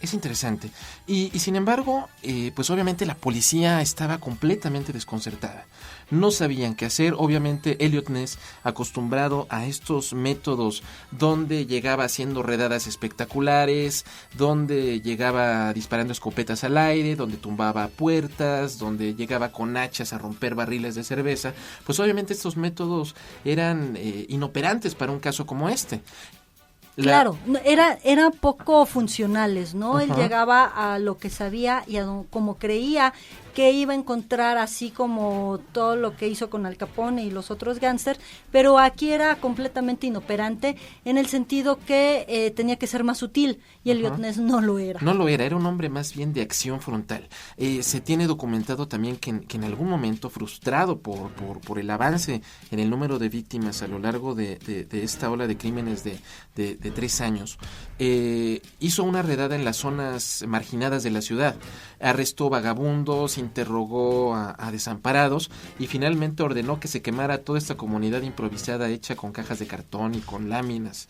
Es interesante. Y sin embargo, pues obviamente la policía estaba completamente desconcertada. No sabían qué hacer. Obviamente Elliot Ness, acostumbrado a estos métodos donde llegaba haciendo redadas espectaculares, donde llegaba disparando escopetas al aire, donde tumbaba puertas, donde llegaba con hachas a romper barriles de cerveza, pues obviamente estos métodos eran inoperantes para un caso como este. Claro, eran poco funcionales, ¿no? Él llegaba a lo que sabía y a como creía que iba a encontrar, así como todo lo que hizo con Al Capone y los otros gángsters, pero aquí era completamente inoperante en el sentido que tenía que ser más sutil, y Eliot Ness no lo era. No lo era un hombre más bien de acción frontal. Se tiene documentado también que en algún momento, frustrado por el avance en el número de víctimas a lo largo de esta ola de crímenes de 3 años, hizo una redada en las zonas marginadas de la ciudad. Arrestó vagabundos, interrogó a desamparados y finalmente ordenó que se quemara toda esta comunidad improvisada hecha con cajas de cartón y con láminas,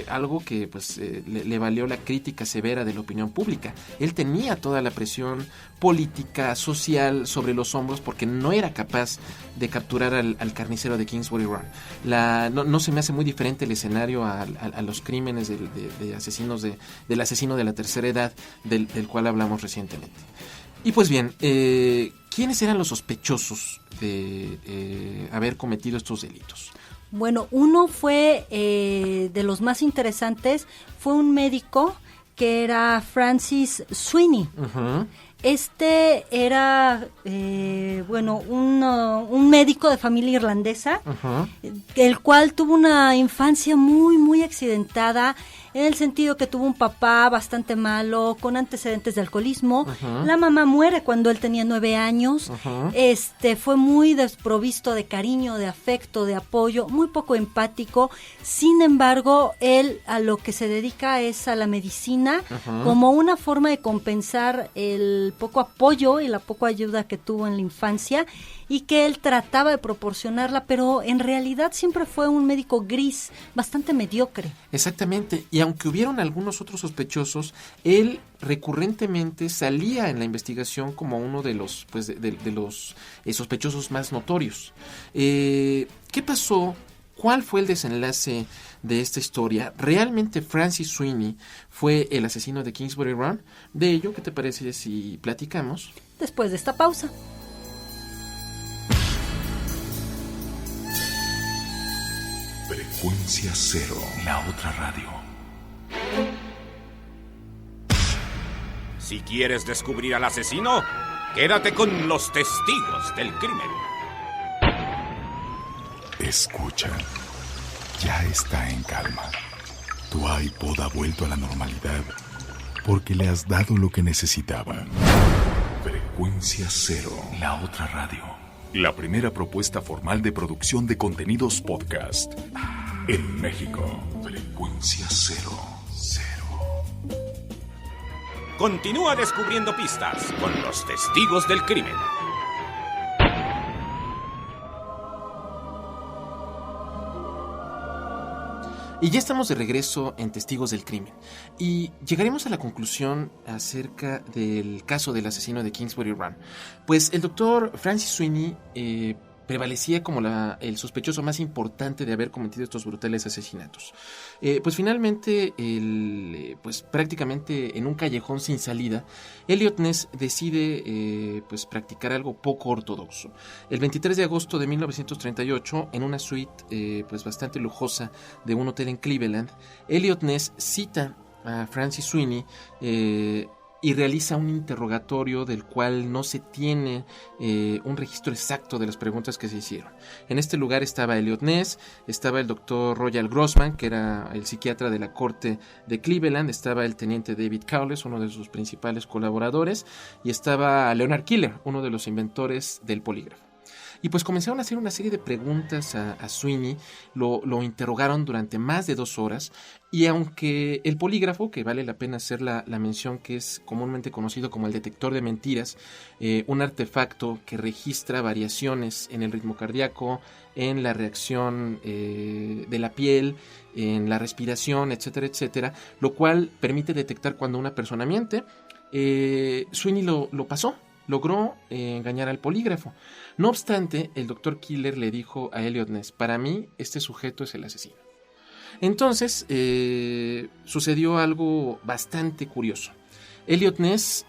algo que pues le valió la crítica severa de la opinión pública. Él tenía toda la presión política, social sobre los hombros porque no era capaz de capturar al carnicero de Kingsbury Run. No se me hace muy diferente el escenario a los crímenes de asesinos del asesino de la tercera edad del cual hablamos recientemente. Y pues bien, ¿quiénes eran los sospechosos de haber cometido estos delitos? Bueno, uno fue de los más interesantes, fue un médico que era Francis Sweeney. Uh-huh. Este era, un médico de familia irlandesa, uh-huh, el cual tuvo una infancia muy, muy accidentada, en el sentido que tuvo un papá bastante malo, con antecedentes de alcoholismo. Uh-huh. La mamá muere cuando él tenía 9 años. Uh-huh. Fue muy desprovisto de cariño, de afecto, de apoyo, muy poco empático. Sin embargo, él a lo que se dedica es a la medicina, uh-huh, como una forma de compensar el poco apoyo y la poca ayuda que tuvo en la infancia, y que él trataba de proporcionarla, pero en realidad siempre fue un médico gris, bastante mediocre. Exactamente, y aunque hubieron algunos otros sospechosos, él recurrentemente salía en la investigación como uno de los sospechosos más notorios. ¿Qué pasó? ¿Cuál fue el desenlace de esta historia? ¿Realmente Francis Sweeney fue el asesino de Kingsbury Run? De ello, ¿qué te parece si platicamos? Después de esta pausa. Frecuencia Cero, la otra radio. Si quieres descubrir al asesino, quédate con los testigos del crimen. Escucha, ya está en calma. Tu iPod ha vuelto a la normalidad porque le has dado lo que necesitaba. Frecuencia Cero, la otra radio. La primera propuesta formal de producción de contenidos podcast en México. Frecuencia Cero. Continúa descubriendo pistas con los testigos del crimen. Y ya estamos de regreso en Testigos del Crimen y llegaremos a la conclusión acerca del caso del asesino de Kingsbury Run. Pues el doctor Francis Sweeney prevalecía como el sospechoso más importante de haber cometido estos brutales asesinatos. Pues finalmente, prácticamente en un callejón sin salida, Eliot Ness decide practicar algo poco ortodoxo. El 23 de agosto de 1938, en una suite bastante lujosa de un hotel en Cleveland, Eliot Ness cita a Francis Sweeney y realiza un interrogatorio del cual no se tiene un registro exacto de las preguntas que se hicieron. En este lugar estaba Eliot Ness, estaba el doctor Royal Grossman, que era el psiquiatra de la corte de Cleveland, estaba el teniente David Cowles, uno de sus principales colaboradores, y estaba Leonard Keeler, uno de los inventores del polígrafo. Y pues comenzaron a hacer una serie de preguntas a Sweeney, lo interrogaron durante más de 2 horas, y aunque el polígrafo, que vale la pena hacer la mención, que es comúnmente conocido como el detector de mentiras, un artefacto que registra variaciones en el ritmo cardíaco, en la reacción de la piel, en la respiración, etcétera, etcétera, lo cual permite detectar cuando una persona miente, Sweeney lo pasó. Logró engañar al polígrafo. No obstante, el doctor Keeler le dijo a Eliot Ness: para mí, este sujeto es el asesino. Entonces, sucedió algo bastante curioso. Eliot Ness,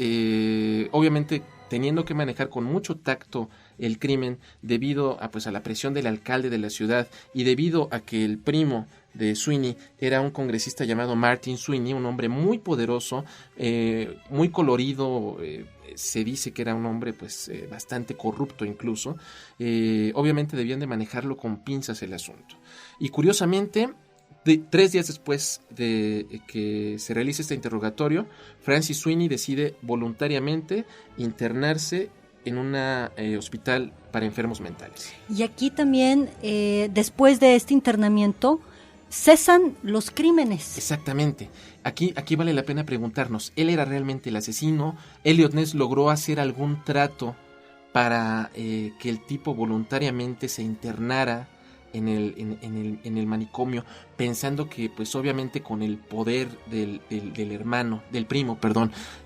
obviamente teniendo que manejar con mucho tacto el crimen debido a la presión del alcalde de la ciudad y debido a que el primo de Sweeney era un congresista llamado Martin Sweeney, un hombre muy poderoso, muy colorido, se dice que era un hombre pues bastante corrupto incluso. Obviamente debían de manejarlo con pinzas el asunto. Y curiosamente, 3 días después de que se realice este interrogatorio, Francis Sweeney decide voluntariamente internarse en un hospital para enfermos mentales. Y aquí también, después de este internamiento, cesan los crímenes. Exactamente. Aquí vale la pena preguntarnos, ¿él era realmente el asesino? ¿Elliot Ness logró hacer algún trato para que el tipo voluntariamente se internara en el manicomio, pensando que pues obviamente con el poder del primo,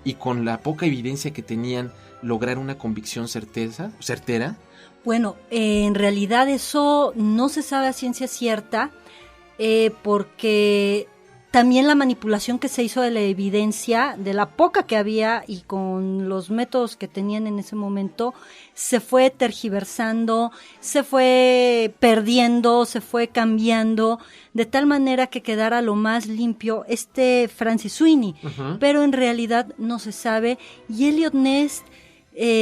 y con la poca evidencia que tenían, lograr una convicción certera? Bueno, en realidad eso no se sabe a ciencia cierta, porque también la manipulación que se hizo de la evidencia, de la poca que había y con los métodos que tenían en ese momento, se fue tergiversando, se fue perdiendo, se fue cambiando, de tal manera que quedara lo más limpio Francis Sweeney, pero en realidad no se sabe, y Elliot Ness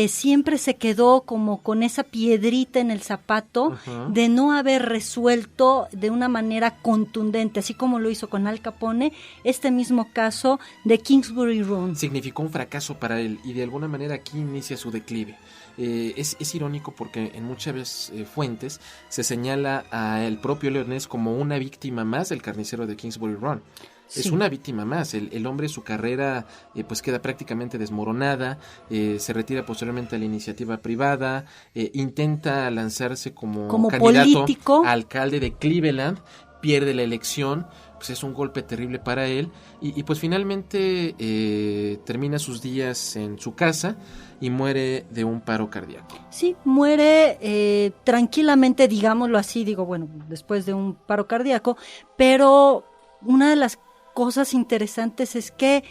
siempre se quedó como con esa piedrita en el zapato de no haber resuelto de una manera contundente, así como lo hizo con Al Capone, este mismo caso de Kingsbury Run. Significó un fracaso para él y de alguna manera aquí inicia su declive. Es irónico porque en muchas fuentes se señala a el propio Elliot Ness como una víctima más del carnicero de Kingsbury Run. Sí. Es una víctima más. El hombre, su carrera pues queda prácticamente desmoronada, se retira posteriormente a la iniciativa privada, intenta lanzarse como candidato político a alcalde de Cleveland, pierde la elección, pues es un golpe terrible para él y pues finalmente termina sus días en su casa y muere de un paro cardíaco. Sí, muere tranquilamente, digámoslo así, después de un paro cardíaco, pero una de las cosas interesantes es que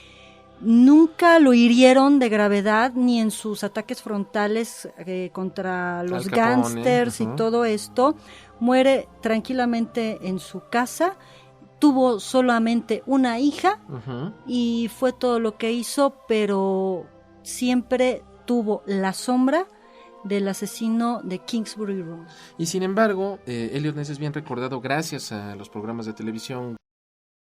nunca lo hirieron de gravedad ni en sus ataques frontales contra los gángsters y todo esto. Muere tranquilamente en su casa, tuvo solamente una hija y fue todo lo que hizo, pero siempre tuvo la sombra del asesino de Kingsbury Run. Y sin embargo, Elliot Ness es bien recordado gracias a los programas de televisión